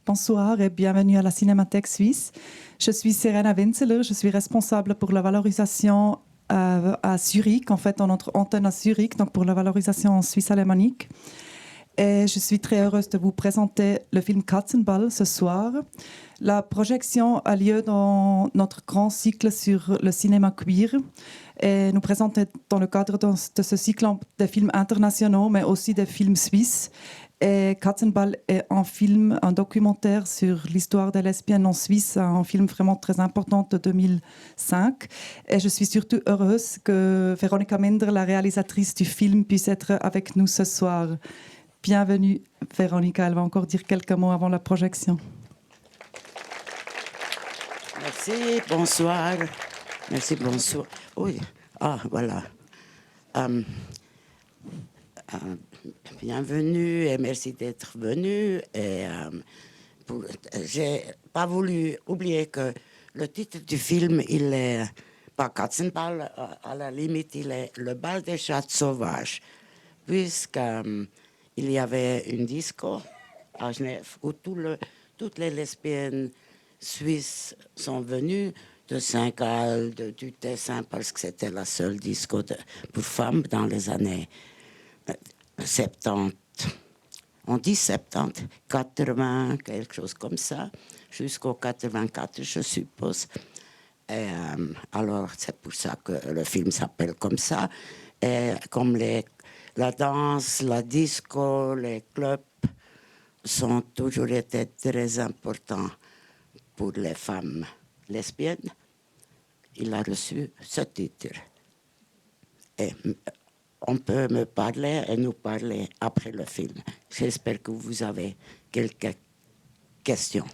Bonsoir et bienvenue à la Cinémathèque suisse. Je suis Serena Winzeler, je suis responsable pour la valorisation à Zurich, en fait, dans notre antenne à Zurich, donc pour la valorisation en Suisse alémanique. Et je suis très heureuse de vous présenter le film Katzenball ce soir. La projection a lieu dans notre grand cycle sur le cinéma queer. Et nous présentons dans le cadre de ce cycle des films internationaux, mais aussi des films suisses. Et Katzenball est un film, un documentaire sur l'histoire des lesbiennes en Suisse, un film vraiment très important de 2005. Et je suis surtout heureuse que Veronika Minder, la réalisatrice du film, puisse être avec nous ce soir. Bienvenue, Veronika. Elle va encore dire quelques mots avant la projection. Merci, bonsoir. Merci, bonsoir. Oui, voilà. Bienvenue et merci d'être venu. J'ai pas voulu oublier que le titre du film, il est pas Katzenball, à la limite, il est Le bal des chats sauvages, puisqu'il y avait une disco à Genève où toutes les lesbiennes suisses sont venues de Saint-Gall, du Tessin, parce que c'était la seule disco pour femmes dans les années 70. On dit 70, 80, quelque chose comme ça, jusqu'au 84, je suppose. Et, alors, c'est pour ça que le film s'appelle comme ça. Et comme la danse, la disco, les clubs sont toujours été très importants pour les femmes lesbiennes, il a reçu ce titre. Et on peut me parler et nous parler après le film. J'espère que vous avez quelques questions.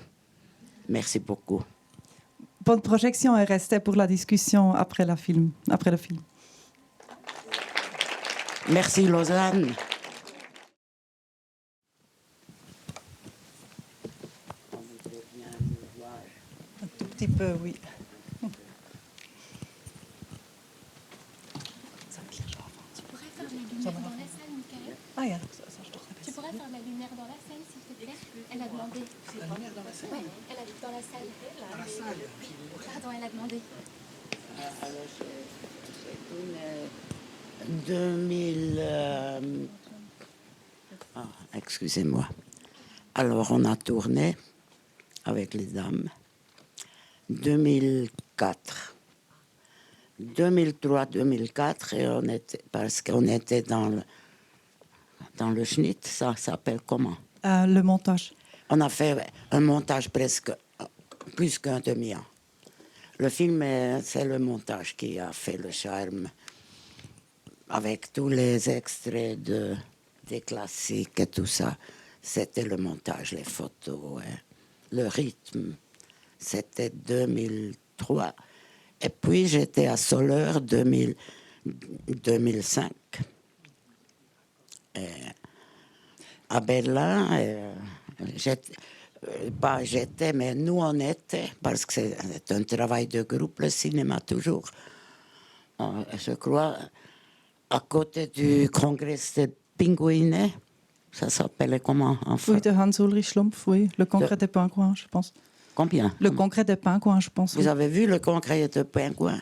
Merci beaucoup. Bonne projection et restez pour la discussion après le film. Merci Lausanne. Un tout petit peu, oui. Tu pourrais faire la lumière dans la salle, Michael? Ah, ja, ça, je dois Tu pourrais faire la lumière dans la salle, s'il te plaît? Elle a demandé. La lumière dans la salle? Oui, elle a dans la salle. Dans la salle? Pardon, elle a demandé. Alors, c'est une 2000... excusez-moi. Alors, on a tourné avec les dames 2004. 2003-2004, et parce qu'on était dans le schnitt, ça s'appelle comment? Le montage. On a fait un montage presque plus qu'un demi-an. Le film, c'est le montage qui a fait le charme, avec tous les extraits des classiques et tout ça. C'était le montage, les photos, le rythme. C'était 2003. Et puis, j'étais à Soleure 2005. Et à Berlin, mais nous, on était, parce que c'est un travail de groupe, le cinéma, toujours. Je crois, à côté du congrès de Pinguine, ça s'appelait comment en fait? Oui, de Hans-Ulrich Schlumpf, oui. Le congrès des pingouins, je pense. Combien? Le congrès des pingouins, je pense. Vous avez vu le congrès de pingouins?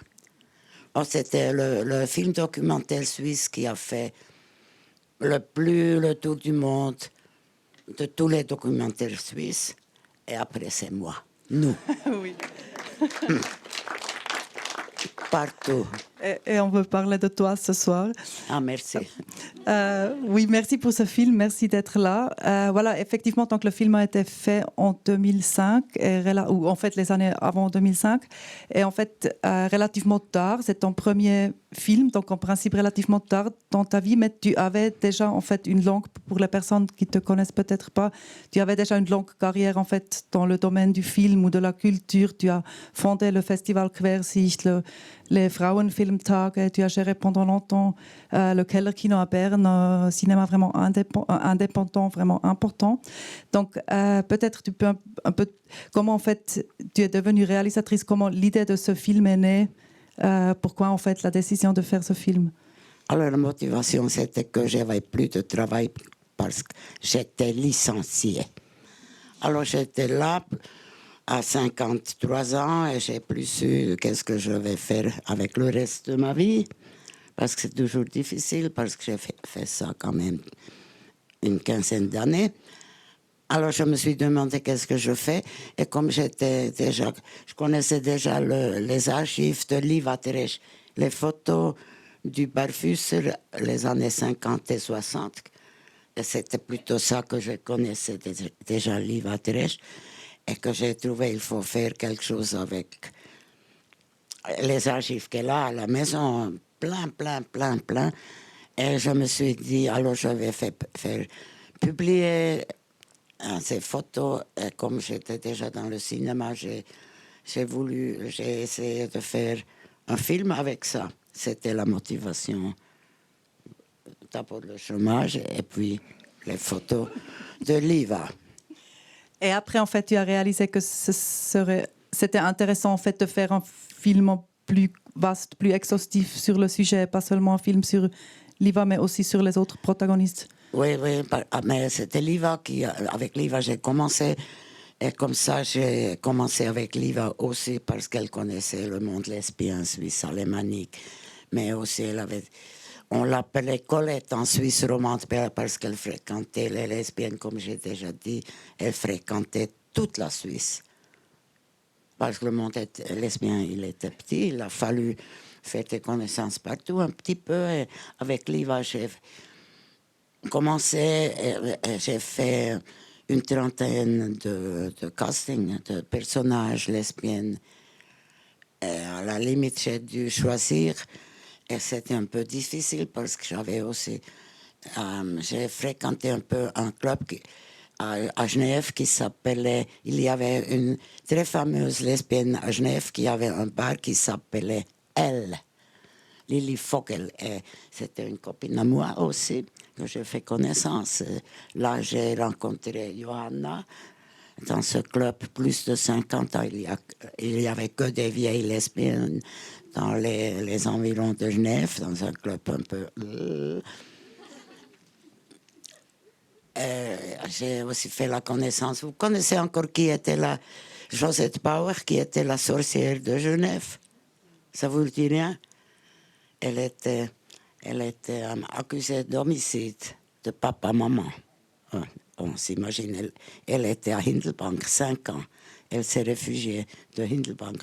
Oh, c'était le film documentaire suisse qui a fait le tour du monde de tous les documentaires suisses. Et après, c'est moi. Nous. Oui. Partout. Et on veut parler de toi ce soir. Ah, merci. Oui, merci pour ce film, merci d'être là. Voilà, effectivement, tant que le film a été fait en 2005, ou en fait les années avant 2005, et en fait relativement tard, c'est ton premier film, donc en principe relativement tard dans ta vie, mais tu avais déjà en fait une longue, pour les personnes qui te connaissent peut-être pas, tu avais déjà une longue carrière en fait dans le domaine du film ou de la culture. Tu as fondé le festival Quersicht, les Frauenfilmtage, tu as géré pendant longtemps le Keller Kino à Berne, un cinéma vraiment indépendant, vraiment important. Donc peut-être tu peux un peu, comment en fait tu es devenue réalisatrice, comment l'idée de ce film est née, pourquoi en fait la décision de faire ce film? Alors la motivation, c'était que j'avais plus de travail parce que j'étais licenciée. Alors j'étais là à 53 ans et j'ai plus su qu'est-ce que je vais faire avec le reste de ma vie. Parce que c'est toujours difficile, parce que j'ai fait ça quand même une quinzaine d'années. Alors je me suis demandé qu'est-ce que je fais. Et comme je connaissais déjà les archives de Liv Atterich, les photos du Barfusser, les années 50 et 60. Et c'était plutôt ça que je connaissais déjà Liv Atterich. Et que j'ai trouvé il faut faire quelque chose avec les archives qu'elle a à la maison, plein. Et je me suis dit, alors je vais faire publier ces photos. Et comme j'étais déjà dans le cinéma, j'ai essayé de faire un film avec ça. C'était la motivation. D'abord le chômage et puis les photos de Liva. Et après, en fait, tu as réalisé que c'était intéressant en fait de faire un film plus vaste, plus exhaustif sur le sujet, pas seulement un film sur Liva, mais aussi sur les autres protagonistes. Oui, mais c'était Liva avec Liva, j'ai commencé. Et comme ça, j'ai commencé avec Liva aussi parce qu'elle connaissait le monde lesbien suisse alémanique. Mais aussi, on l'appelait Colette en Suisse romande parce qu'elle fréquentait les lesbiennes, comme j'ai déjà dit. Elle fréquentait toute la Suisse. Parce que le monde lesbien, il était petit. Il a fallu faire des connaissances partout un petit peu. Et avec Liva, j'ai commencé, j'ai fait une trentaine de castings de personnages lesbiennes. Et à la limite, j'ai dû choisir. Et c'était un peu difficile parce que j'avais aussi... j'ai fréquenté un peu un club à Genève qui s'appelait... Il y avait une très fameuse lesbienne à Genève qui avait un bar qui s'appelait Elle, Lily Fogel. Et c'était une copine à moi aussi que j'ai fait connaissance. Là, j'ai rencontré Johanna dans ce club plus de 50 ans. Il y avait que des vieilles lesbiennes dans les environs de Genève, dans un club un peu... J'ai aussi fait la connaissance. Vous connaissez encore qui était la Josette Bauer, qui était la sorcière de Genève? Ça vous le dit rien? Elle était accusée d'homicide de papa-maman. On s'imagine, elle était à Hindelbank 5 ans. Elle s'est réfugiée de Hindelbank.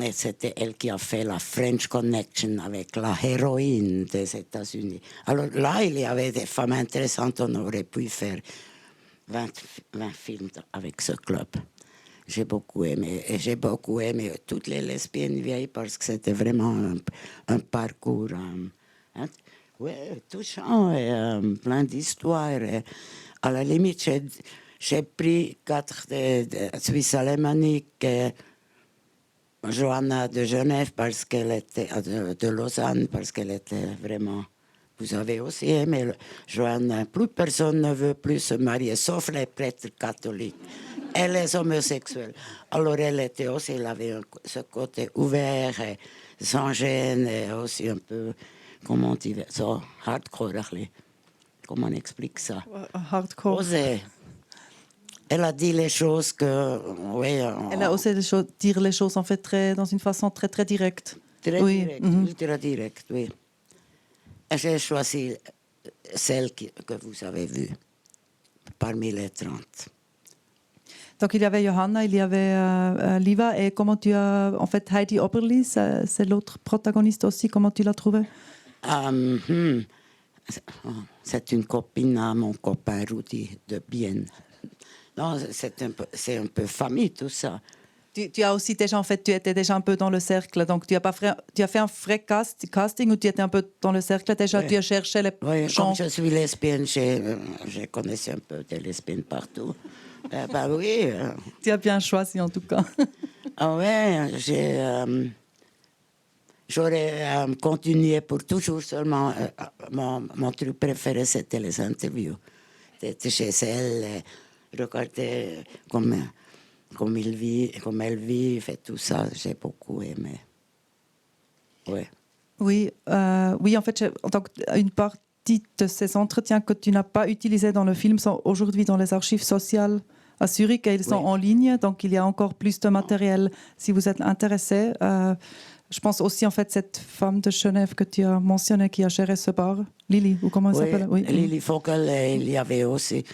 Et c'était elle qui a fait la French Connection avec la héroïne des États-Unis. Alors là, il y avait des femmes intéressantes. On aurait pu faire 20 films avec ce club. J'ai beaucoup aimé. Et j'ai beaucoup aimé toutes les lesbiennes vieilles parce que c'était vraiment un parcours touchant et plein d'histoires. À la limite, j'ai pris 4 de Suisse alémanique. Johanna de Genève parce qu'elle était de Lausanne parce qu'elle était vraiment. Vous avez aussi aimé Johanna. Plus personne ne veut plus se marier sauf les prêtres catholiques et les homosexuels. Alors elle était aussi, elle avait ce côté ouvert et sans gêne et aussi un peu comment on dit ça hardcore. Comment on explique ça? Hardcore. Osé. Elle a dit les choses que... Oui, elle a osé dire les choses en fait dans une façon très, très directe. Très oui. direct, ultra direct, oui. Et j'ai choisi celle que vous avez vue parmi les 30. Donc il y avait Johanna, il y avait Liva. Et comment tu as... En fait, Heidi Oberli, c'est l'autre protagoniste aussi. Comment tu l'as trouvée? C'est une copine à mon copain Rudi de Bienne. Non, c'est un peu famille, tout ça. Tu as aussi déjà, en fait, tu étais déjà un peu dans le cercle. Donc, tu as fait un vrai casting ou tu étais un peu dans le cercle déjà, oui. Tu as cherché les gens. Comme je suis lesbienne, je connaissais un peu des lesbiennes partout. Oui. Tu as bien choisi, en tout cas. Ah ouais, j'aurais continué pour toujours seulement. Mon truc préféré, c'était les interviews. C'était chez elle. Regarder comme elle vit, fait tout ça, j'ai beaucoup aimé. Ouais. Oui, en fait, une partie de ces entretiens que tu n'as pas utilisés dans le film sont aujourd'hui dans les archives sociales à Zurich et ils sont Oui. en ligne, donc il y a encore plus de matériel si vous êtes intéressé. Je pense aussi en fait cette femme de Genève que tu as mentionnée qui a géré ce bar, Lily, ou comment elle Oui, s'appelle? Oui. Lily Fogel, il y avait aussi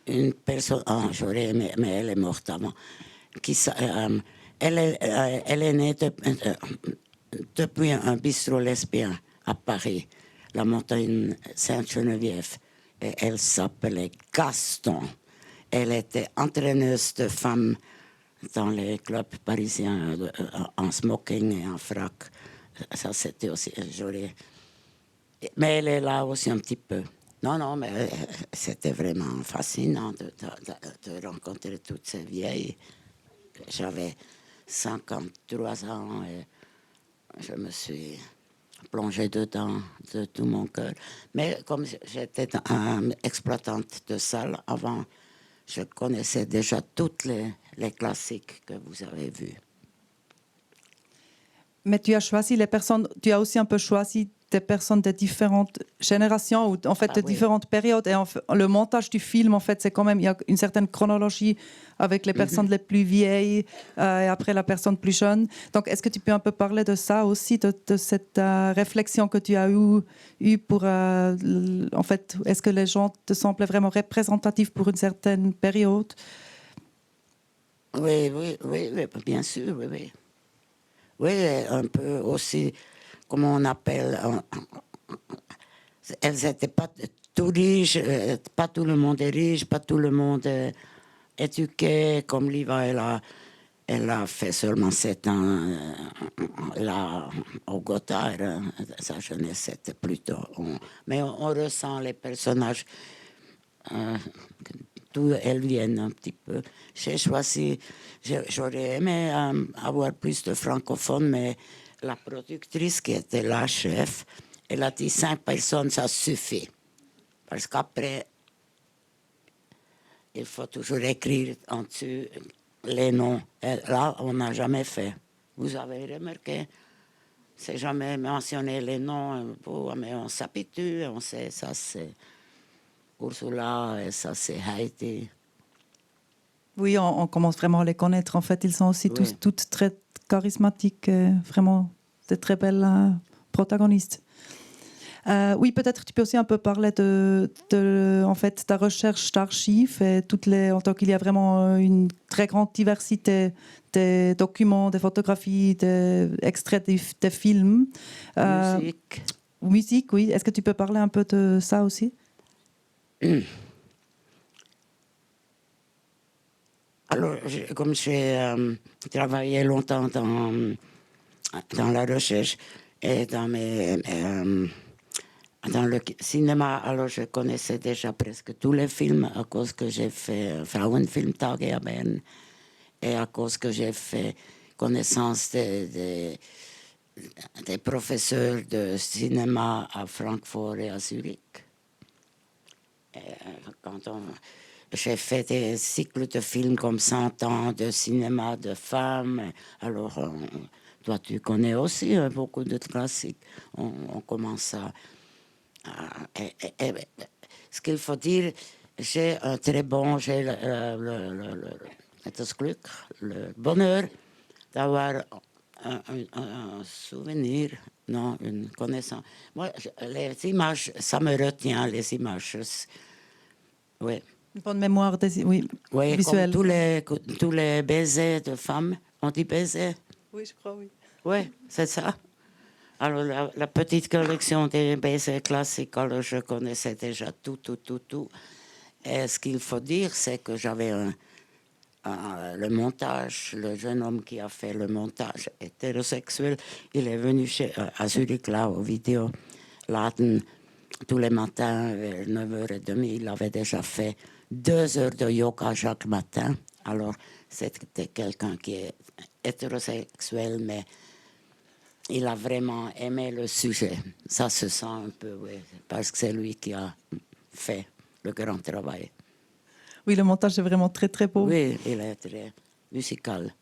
une personne, j'aurais aimé, mais elle est morte avant, elle est née depuis un bistrot lesbien à Paris, la montagne Sainte-Geneviève, et elle s'appelait Gaston. Elle était entraîneuse de femmes dans les clubs parisiens en smoking et en frac. Ça, c'était aussi joli. Mais elle est là aussi un petit peu. Non, mais c'était vraiment fascinant de rencontrer toutes ces vieilles. J'avais 53 ans et je me suis plongée dedans de tout mon cœur. Mais comme j'étais exploitante de salle avant, je connaissais déjà toutes les classiques que vous avez vus. Mais tu as choisi les personnes, tu as aussi un peu choisi des personnes de différentes générations ou en fait de Oui. différentes périodes. Et le montage du film, en fait, c'est quand même, il y a une certaine chronologie avec les personnes les plus vieilles et après la personne plus jeune. Donc, est-ce que tu peux un peu parler de ça aussi, de cette réflexion que tu as eue pour, en fait, est-ce que les gens te semblaient vraiment représentatifs pour une certaine période? Oui, bien sûr, oui. Oui, un peu aussi, comment on appelle, elles n'étaient pas tout riches, pas tout le monde est riche, pas tout le monde est éduqué, comme Liva, elle a fait seulement 7 ans là, au Gothard, sa jeunesse c'était plutôt... mais on ressent les personnages, d'où elles viennent un petit peu. J'ai choisi, j'aurais aimé avoir plus de francophones, mais la productrice qui était la chef, elle a dit 5 personnes, ça suffit. Parce qu'après, il faut toujours écrire en dessus les noms. Et là, on n'a jamais fait. Vous avez remarqué, c'est jamais mentionné les noms, mais on s'habitue, on sait, ça c'est Ursula et ça c'est Heidi. Oui, on commence vraiment à les connaître. En fait, ils sont aussi Oui. toutes très charismatiques, vraiment de très belles protagonistes. Oui, peut-être tu peux aussi un peu parler en fait, ta recherche d'archives et donc il y a vraiment une très grande diversité des documents, des photographies, des extraits des films. Musique. Musique, oui. Est-ce que tu peux parler un peu de ça aussi? Alors, comme j'ai travaillé longtemps dans la recherche et dans le cinéma, alors je connaissais déjà presque tous les films à cause que j'ai fait Frauenfilmtage à Berne et à cause que j'ai fait connaissance des professeurs de cinéma à Francfort et à Zurich. Et j'ai fait des cycles de films comme 100 ans de cinéma de femmes. Alors, toi, tu connais aussi beaucoup de classiques. On commence à... ce qu'il faut dire, j'ai un très bon... J'ai le bonheur d'avoir un souvenir, non, une connaissance. Moi, les images, ça me retient, les images. Oui. Une bonne mémoire oui, Oui, visuelle. comme tous les baisers de femmes. On dit baisers? Oui, je crois, oui. Oui, c'est ça. Alors, la petite collection des baisers classiques, alors je connaissais déjà tout. Et ce qu'il faut dire, c'est que j'avais le montage, le jeune homme qui a fait le montage hétérosexuel, il est venu à Zurich, là, au vidéo Laden, tous les matins, vers 9h30. Il avait déjà fait 2 heures de yoga chaque matin. Alors, c'était quelqu'un qui est hétérosexuel, mais il a vraiment aimé le sujet. Ça se sent un peu, oui, parce que c'est lui qui a fait le grand travail. Oui, le montage est vraiment très, très beau. Oui, il est très musical.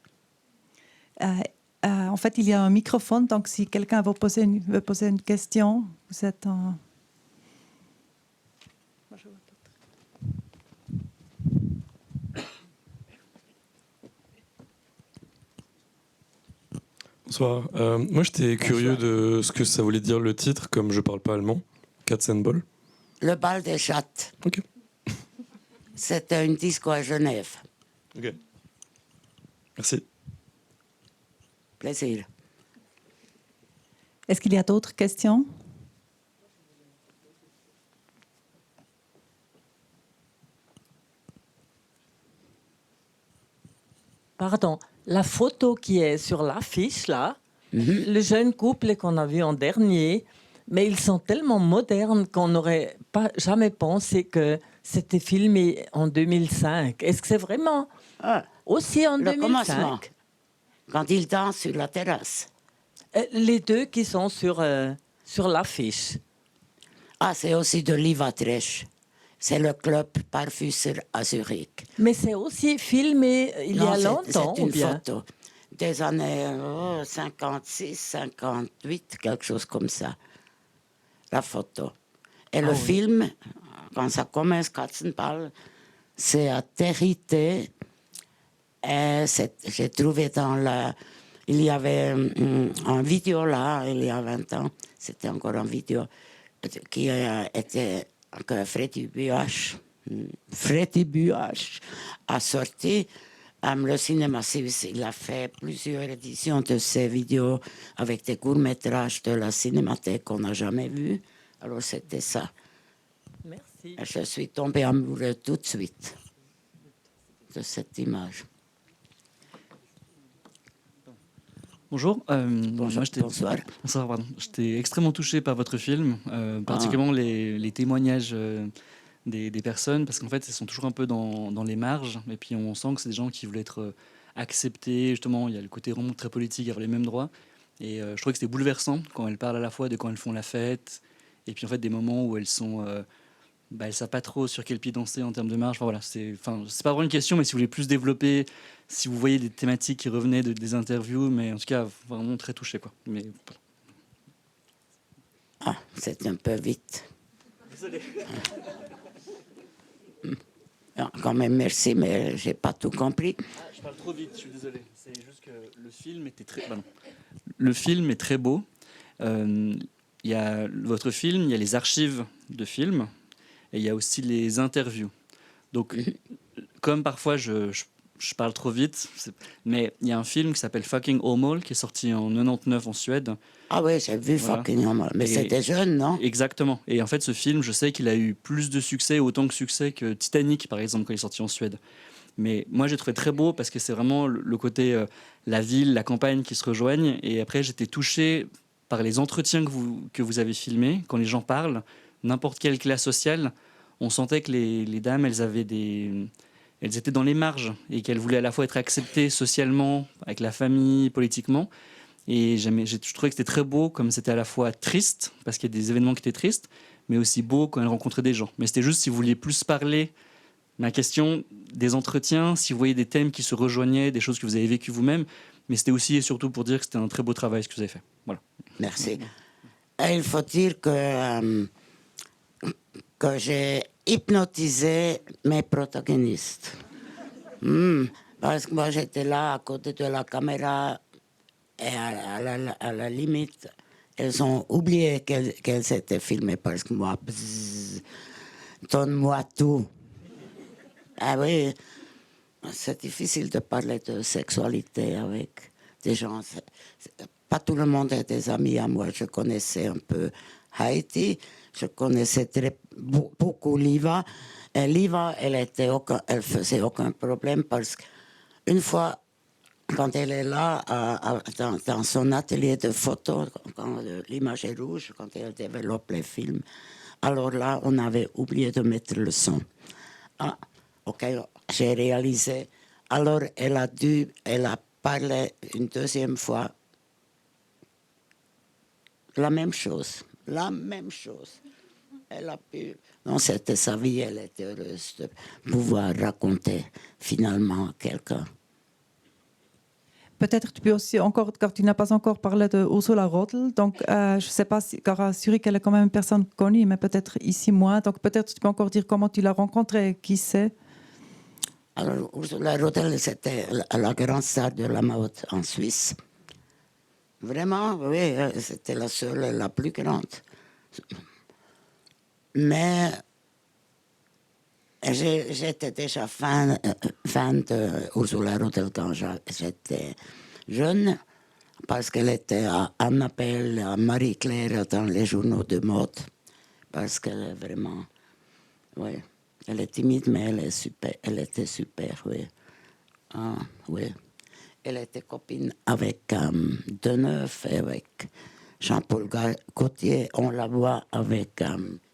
En fait, il y a un microphone, donc si quelqu'un veut poser une question, vous êtes en... Bonsoir. Moi, j'étais curieux de ce que ça voulait dire le titre, comme je parle pas allemand. Katzenball. Le bal des chattes. Ok. C'était un disco à Genève. Ok. Merci. Plaisir. Est-ce qu'il y a d'autres questions? Pardon, la photo qui est sur l'affiche, là, le jeune couple qu'on a vu en dernier, mais ils sont tellement modernes qu'on n'aurait pas jamais pensé que c'était filmé en 2005. Est-ce que c'est vraiment aussi en Le 2005? commencement, quand ils dansent sur la terrasse. Les deux qui sont sur l'affiche. Ah, c'est aussi de Livatresch. C'est le club Parfusser à Zurich. Mais c'est aussi filmé il y a longtemps, c'est ou une bien? photo des années 56, 58, quelque chose comme ça. La photo. Et le film, quand ça commence, Katzenball, c'est à Territé. Et j'ai trouvé dans la... Il y avait un vidéo là, il y a 20 ans, c'était encore une vidéo, qui était que Freddy Buach a sorti. Le cinéma suisse, il a fait plusieurs éditions de ces vidéos avec des courts-métrages de la cinémathèque qu'on n'a jamais vus. Alors c'était ça. Merci. Et je suis tombée amoureuse tout de suite de cette image. Bonjour. Bonjour. Bonsoir. Bonsoir, pardon. J'étais extrêmement touché par votre film, particulièrement les témoignages des personnes, parce qu'en fait, elles sont toujours un peu dans les marges, et puis on sent que c'est des gens qui voulaient être acceptés. Justement, il y a le côté vraiment très politique, avoir les mêmes droits. Et je trouvais que c'était bouleversant quand elles parlent à la fois de quand elles font la fête, et puis en fait des moments où elles sont... elles savent pas trop sur quel pied danser en termes de marge. Enfin, voilà, c'est pas vraiment une question, mais si vous voulez plus développer, si vous voyez des thématiques qui revenaient des interviews, mais en tout cas vraiment très touché, quoi. Mais Ah, c'est un peu vite. désolé. Non, quand même, merci, mais j'ai pas tout compris. Je parle trop vite, je suis désolé. C'est juste que le film était très... Le film est très beau. Il y a votre film, il y a les archives de films, et il y a aussi les interviews. Donc, comme parfois je parle trop vite, mais il y a un film qui s'appelle Fucking Åmål qui est sorti en 99 en Suède. Ah oui, j'ai vu Voilà. Fucking Åmål, mais c'était jeune, non? Exactement. Et en fait, ce film, je sais qu'il a eu plus de succès, autant de succès que Titanic, par exemple, quand il est sorti en Suède. Mais moi, j'ai trouvé très beau parce que c'est vraiment le côté la ville, la campagne qui se rejoignent. Et après, j'étais touché par les entretiens que vous avez filmés, quand les gens parlent, n'importe quelle classe sociale. On sentait que les dames, elles étaient dans les marges et qu'elles voulaient à la fois être acceptées socialement, avec la famille, politiquement. Et je trouvais que c'était très beau, comme c'était à la fois triste, parce qu'il y a des événements qui étaient tristes, mais aussi beau quand elles rencontraient des gens. Mais c'était juste si vous vouliez plus parler, ma question, des entretiens, si vous voyez des thèmes qui se rejoignaient, des choses que vous avez vécues vous-même, mais c'était aussi et surtout pour dire que c'était un très beau travail ce que vous avez fait. Voilà. Merci. Et il faut dire que j'ai hypnotisé mes protagonistes. Parce que moi, j'étais là à côté de la caméra et à la limite, elles ont oublié qu'elles étaient filmées parce que moi, donne-moi tout. Ah oui, c'est difficile de parler de sexualité avec des gens. Pas tout le monde est des amis à moi. Je connaissais un peu Haïti, je connaissais beaucoup Liva. Et Liva, elle faisait aucun problème parce qu'une fois, quand elle est là, dans son atelier de photo, quand l'image est rouge, quand elle développe les films, alors là, on avait oublié de mettre le son. Ah, ok, j'ai réalisé. Alors, elle a parlé une deuxième fois. La même chose. Elle a pu... Non, c'était sa vie, elle était heureuse de pouvoir raconter finalement à quelqu'un. Peut-être tu peux aussi encore, car tu n'as pas encore parlé de Ursula Rodel, donc je ne sais pas si, car à Zurich elle est quand même une personne connue, mais peut-être ici moins, donc peut-être tu peux encore dire comment tu l'as rencontrée, qui c'est? Alors Ursula Rodel, c'était la grande star de la mode en Suisse. Vraiment, oui, c'était la seule et la plus grande. Mais j'étais déjà fan de Ursula Rudel quand j'étais jeune, parce qu'elle était à Annabelle, à Marie-Claire dans les journaux de mode, parce qu'elle est vraiment, oui, elle est timide, mais elle était super, oui. Ah, oui. Elle était copine avec Deneuve et avec Jean-Paul Gaultier. On la voit avec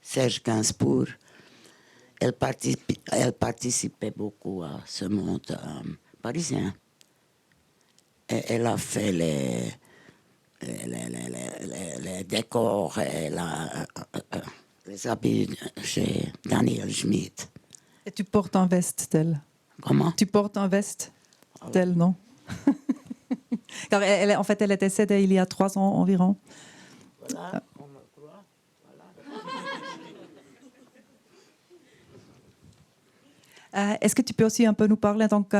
Serge Gainsbourg. Elle participait beaucoup à ce monde parisien. Et elle a fait les décors et les habits chez Daniel Schmidt. Et tu portes un veste d'elle. Comment? Tu portes un veste d'elle, non? Car en fait, elle est décédée il y a 3 ans environ. Voilà, on me croit. Est-ce que tu peux aussi un peu nous parler donc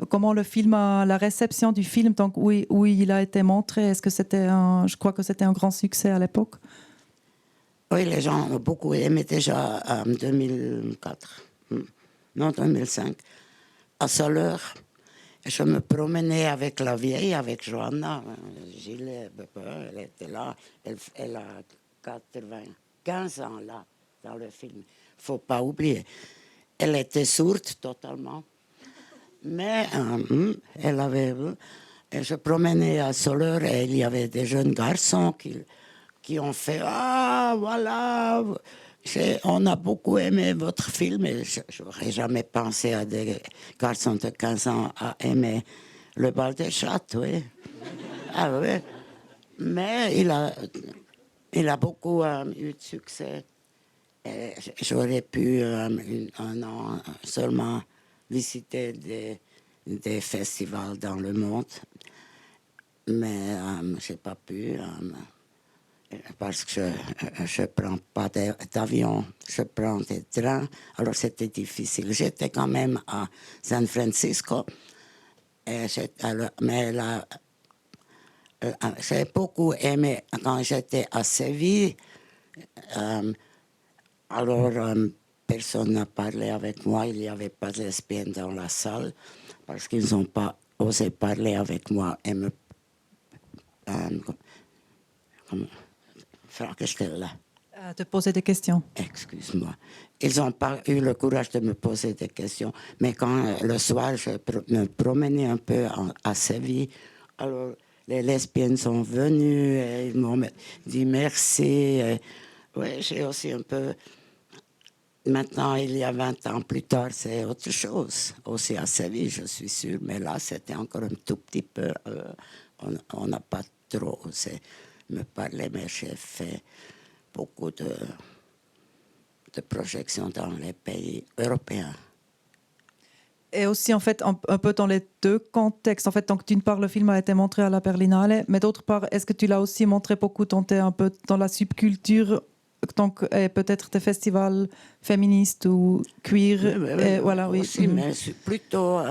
comment le film, la réception du film, donc où il a été montré, est-ce que je crois que c'était un grand succès à l'époque? Oui, les gens ont beaucoup aimé déjà en 2004, non 2005, à Soleure. Je me promenais avec la vieille, avec Johanna, Gilles, elle était là, elle a 95 ans là, dans le film. Il ne faut pas oublier. Elle était sourde totalement, mais elle avait... Et je promenais à Soleure et il y avait des jeunes garçons qui ont fait « Ah, voilà, on a beaucoup aimé votre film. » Et je n'aurais jamais pensé à des garçons de 15 ans à aimer Le bal des chattes, oui. Ah oui. Mais il a beaucoup eu de succès. Et j'aurais pu, un an seulement, visiter des festivals dans le monde. Mais je n'ai pas pu... parce que je ne prends pas d'avion, je prends des trains, alors c'était difficile. J'étais quand même à San Francisco, mais là, j'ai beaucoup aimé quand j'étais à Séville. Alors, personne n'a parlé avec moi, il n'y avait pas de lesbiennes dans la salle, parce qu'ils n'ont pas osé parler avec moi et me... Fragestellerin. Te poser des questions. Excuse-moi. Ils n'ont pas eu le courage de me poser des questions. Mais quand le soir, je me promenais un peu à Séville, alors les lesbiennes sont venues et ils m'ont dit merci. Oui, j'ai aussi un peu... Maintenant, il y a 20 ans plus tard, c'est autre chose. Aussi à Séville, je suis sûre. Mais là, c'était encore un tout petit peu... on n'a pas trop osé me parler, mais j'ai fait beaucoup de projections dans les pays européens. Et aussi, en fait, un peu dans les deux contextes. En fait, donc, d'une part, le film a été montré à la Berlinale, mais d'autre part, est-ce que tu l'as aussi montré beaucoup un peu dans la subculture, donc, et peut-être des festivals féministes ou queer? Oui, voilà, oui. Aussi, mais plutôt,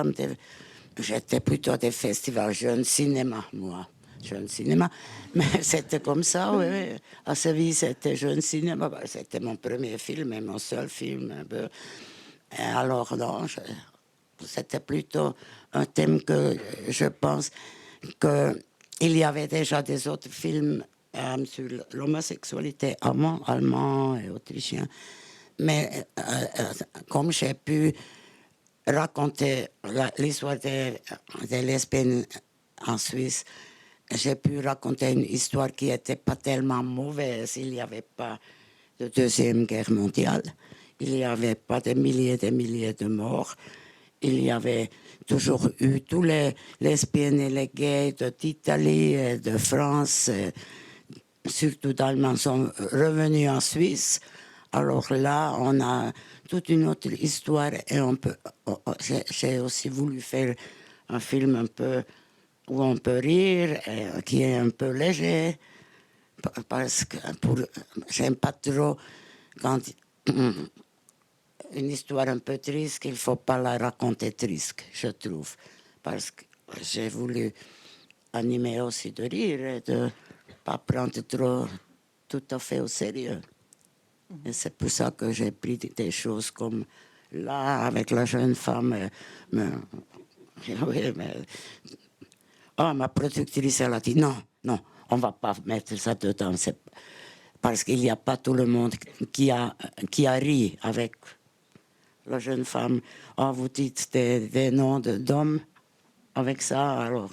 j'étais plutôt des festivals jeunes cinéma, moi. Jeune cinéma. Mais c'était comme ça, oui. À Séville, c'était jeune cinéma. C'était mon premier film et mon seul film. Et alors, non, c'était plutôt un thème que je pense qu'il y avait déjà des autres films sur l'homosexualité allemand et autrichien. Mais comme j'ai pu raconter l'histoire des lesbiennes en Suisse, j'ai pu raconter une histoire qui n'était pas tellement mauvaise. Il n'y avait pas de Deuxième Guerre mondiale. Il n'y avait pas des milliers de morts. Il y avait toujours eu tous les lesbiennes et les gays d'Italie et de France, surtout d'Allemagne, sont revenus en Suisse. Alors là, on a toute une autre histoire et j'ai aussi voulu faire un film un peu où on peut rire, qui est un peu léger, parce que j'aime pas trop quand une histoire un peu triste, qu'il ne faut pas la raconter triste, je trouve. Parce que j'ai voulu animé aussi de rire et de ne pas prendre trop tout à fait au sérieux. Et c'est pour ça que j'ai pris des choses comme là, avec la jeune femme. Oui, mais ma productrice, elle a dit non, on ne va pas mettre ça dedans. Parce qu'il n'y a pas tout le monde qui a ri avec la jeune femme. Vous dites des noms d'hommes avec ça, alors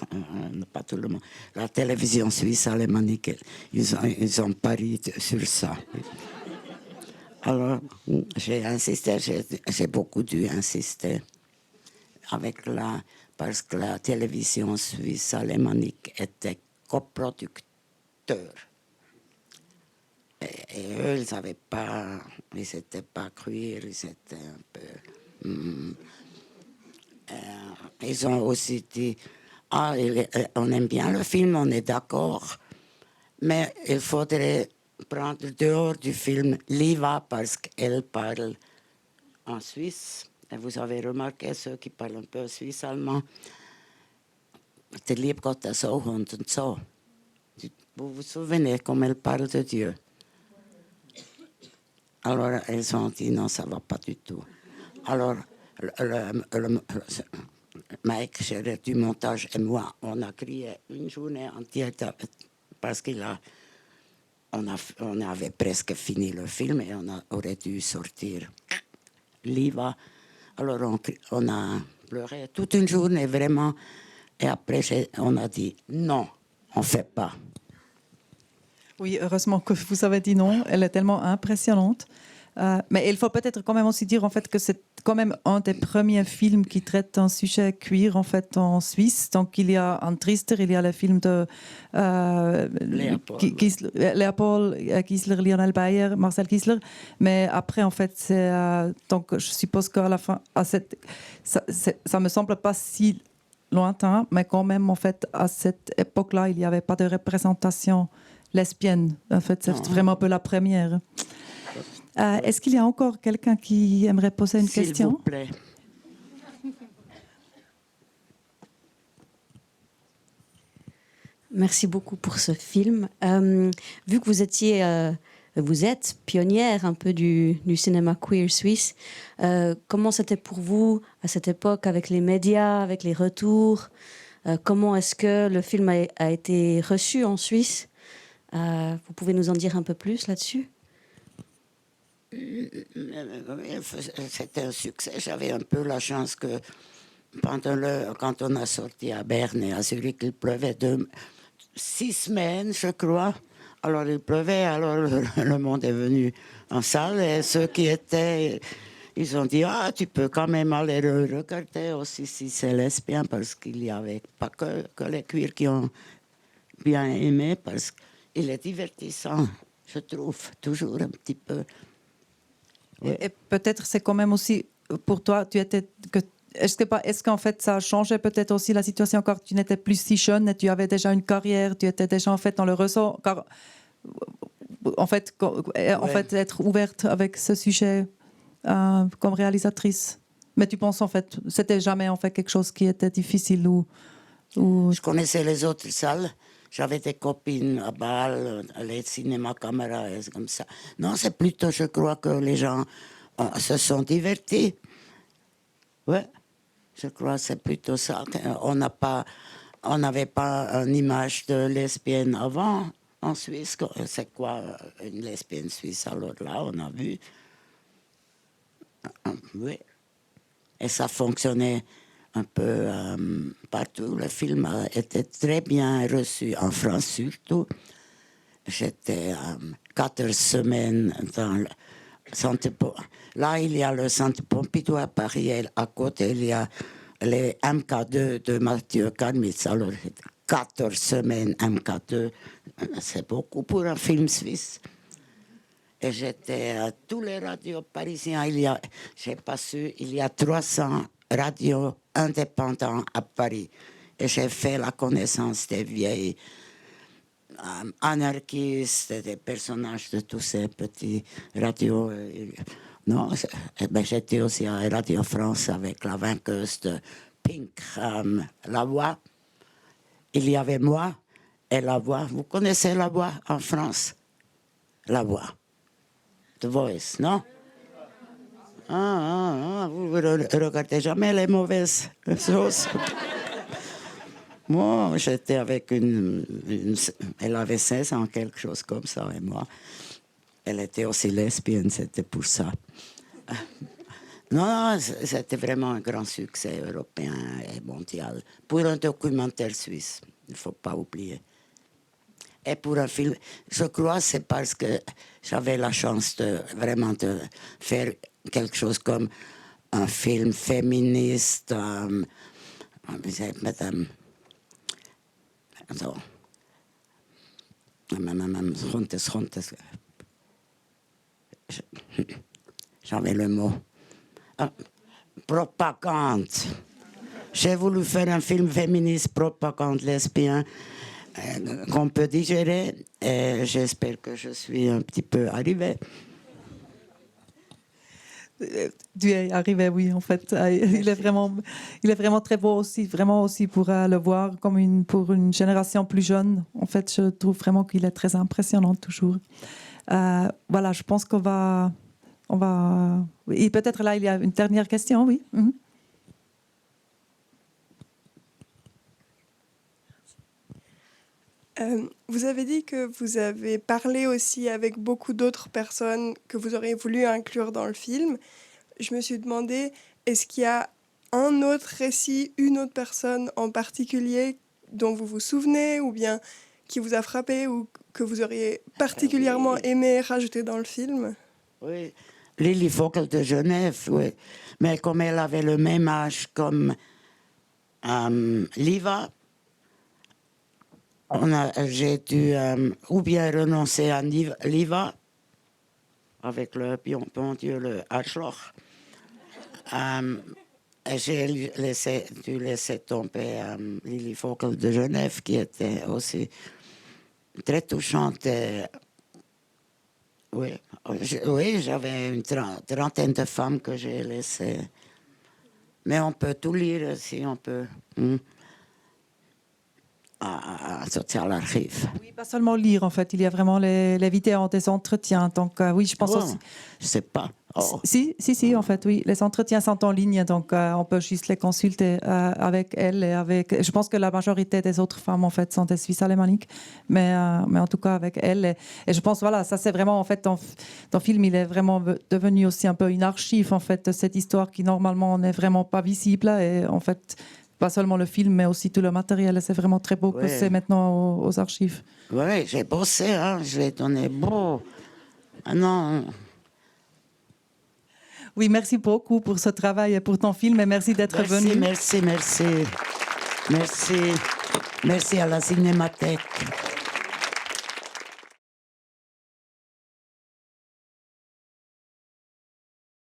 pas tout le monde. La télévision suisse alémanique, ils ont parié sur ça. Alors, j'ai insisté, j'ai beaucoup dû insister parce que la télévision suisse alémanique était coproducteur. Et eux, ils n'avaient pas, ils n'étaient pas cuir, ils étaient un peu. Ils ont aussi dit, on aime bien le film, on est d'accord, mais il faudrait prendre dehors du film Liva parce qu'elle parle en Suisse. Et vous avez remarqué, ceux qui parlent un peu suisse-allemand, der liebe Gott ist so und so. Vous vous souvenez comme elle parle de Dieu? Alors, elles ont dit non, ça ne va pas du tout. Alors, Mike, Gérard du montage et moi, on a crié une journée entière parce on avait presque fini le film et on aurait dû sortir Liva. Alors, on a pleuré toute une journée, vraiment. Et après, on a dit non, on ne fait pas. Oui, heureusement que vous avez dit non. Elle est tellement impressionnante. Mais il faut peut-être quand même aussi dire en fait que c'est quand même un des premiers films qui traite un sujet queer en fait en Suisse. Donc il y a un Trister, il y a le film de Léopold Giesler, Lionel Bayer, Marcel Giesler. Mais après en fait c'est donc je suppose qu'à la fin ça me semble pas si lointain, mais quand même en fait à cette époque-là il n'y avait pas de représentation lesbienne. En fait c'est vraiment un peu la première. Est-ce qu'il y a encore quelqu'un qui aimerait poser une question? S'il vous plaît. Merci beaucoup pour ce film. Vu que vous êtes pionnière un peu du cinéma queer suisse, comment c'était pour vous à cette époque avec les médias, avec les retours? Comment est-ce que le film a été reçu en Suisse? Vous pouvez nous en dire un peu plus là-dessus? C'était un succès. J'avais un peu la chance que quand on a sorti à Berne et à Zurich, il pleuvait 6 semaines, je crois. Alors il pleuvait, alors le monde est venu en salle et ceux qui étaient, ils ont dit tu peux quand même aller regarder aussi si c'est lesbien parce qu'il n'y avait pas que les cuirs qui ont bien aimé parce qu'il est divertissant, je trouve, toujours un petit peu. Ouais. Et peut-être c'est quand même aussi pour toi, est-ce qu'en fait ça a changé peut-être aussi la situation quand tu n'étais plus si jeune et tu avais déjà une carrière, tu étais déjà en fait dans le ressort, car en fait être ouverte avec ce sujet comme réalisatrice. Mais tu penses en fait c'était jamais en fait quelque chose qui était difficile ou... Je connaissais les autres salles. J'avais des copines à Bâle, les cinémas caméras, et comme ça. Non, c'est plutôt, je crois que les gens se sont divertis. Oui, je crois que c'est plutôt ça. On n'avait pas une image de lesbienne avant en Suisse. C'est quoi une lesbienne suisse? Alors là, on a vu. Oui. Et ça fonctionnait un peu partout. Le film a été très bien reçu, en France surtout. J'étais 4 semaines dans le centre. Là, il y a le centre Pompidou à Paris. Et à côté, il y a les MK2 de Mathieu Karmitz. Alors, 14 semaines MK2, c'est beaucoup pour un film suisse. Et j'étais à tous les radios parisiens. Il y a 300 radios indépendants à Paris. Et j'ai fait la connaissance des vieilles anarchistes, des personnages de tous ces petits radios. Non, j'étais aussi à Radio France avec la vainqueuse de Pink, La Voix. il y avait moi et La Voix. Vous connaissez La Voix en France? La Voix. The Voice, non? Vous ne regardez jamais les mauvaises choses. Moi, j'étais avec elle avait 16 ans, quelque chose comme ça, et moi. Elle était aussi lesbienne, c'était pour ça. Non, c'était vraiment un grand succès européen et mondial. Pour un documentaire suisse, il ne faut pas oublier. Et pour un film, je crois que c'est parce que j'avais la chance de vraiment de faire quelque chose comme un film féministe. Madame. Also, j'avais le mot. Propagande. J'ai voulu faire un film féministe, propagande lesbien, qu'on peut digérer, et j'espère que je suis un petit peu arrivée. Tu es arrivé, oui, en fait. Il est vraiment très beau aussi, vraiment aussi pour le voir comme pour une génération plus jeune. En fait, je trouve vraiment qu'il est très impressionnant toujours. Voilà, je pense qu'on va... Et peut-être là, il y a une dernière question, oui. Mm-hmm. Vous avez dit que vous avez parlé aussi avec beaucoup d'autres personnes que vous auriez voulu inclure dans le film. Je me suis demandé, est-ce qu'il y a un autre récit, une autre personne en particulier dont vous vous souvenez, ou bien qui vous a frappé, ou que vous auriez particulièrement aimé rajouter dans le film? Oui, Lily Vogel de Genève, oui. Mais comme elle avait le même âge comme Liva, j'ai dû ou bien renoncer à Liva, avec le bon Dieu, le Arschloch. J'ai dû laisser tomber Lily Vogel de Genève, qui était aussi très touchante. Oui, j'avais une trentaine de femmes que j'ai laissées. Mais on peut tout lire si on peut. Social Archive. Oui, pas seulement lire, en fait. Il y a vraiment les vidéos des entretiens. Donc, oui, je pense aussi... Je ne sais pas. Oh. Si, en fait, oui. Les entretiens sont en ligne, donc on peut juste les consulter avec elle et avec... Je pense que la majorité des autres femmes, en fait, sont des Suisses alémaniques, mais en tout cas avec elle. Et je pense, voilà, ça c'est vraiment, en fait, dans le film, il est vraiment devenu aussi un peu une archive, en fait, de cette histoire qui, normalement, n'est vraiment pas visible. Et en fait... Pas seulement le film, mais aussi tout le matériel. C'est vraiment très beau que c'est maintenant aux archives. Oui, j'ai bossé, hein, je l'ai donné beau. Ah non. Oui, merci beaucoup pour ce travail et pour ton film, et merci d'être venu. Merci à la Cinémathèque.